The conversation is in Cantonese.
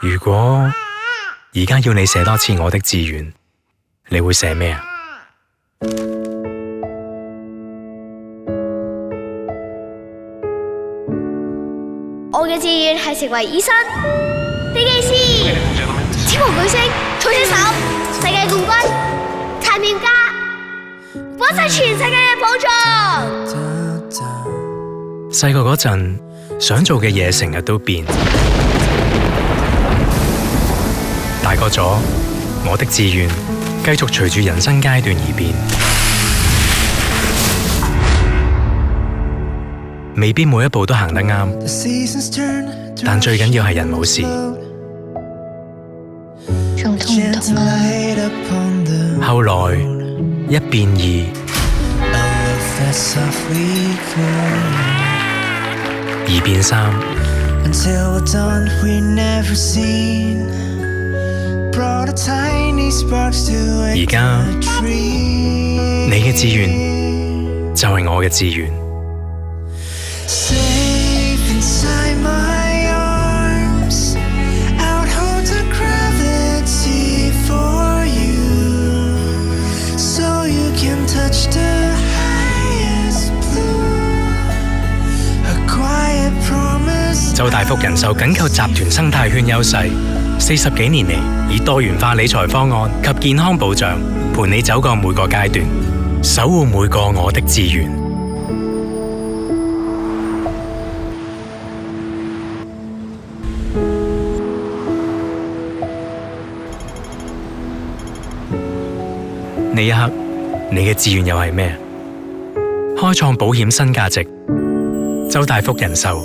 如果而家要你寫多次我的志願，你會寫咩啊？我嘅志願係成為醫生、飛機師、超級巨星、賽車手、世界冠軍、探險家，搵晒全世界嘅寶藏。細個嗰陣想做嘅嘢成日都變，大個咗，我的志願繼續隨住人生階段而變。未必每一步都行得啱，但最緊要係人冇事。仲痛唔痛啊？後來一變二，二變三，而家你嘅志願就係我嘅志願。Safe inside my arms, out holds a gravity for you, so you can touch the highest blue, a quiet promise. 周大福人壽緊扣集團生態圈優勢，40幾年嚟以多元化理財方案及健康保障，陪你走過每個階段，守護每個我的志願。呢一刻，你嘅志願又係咩？開創保險新價值，周大福人壽。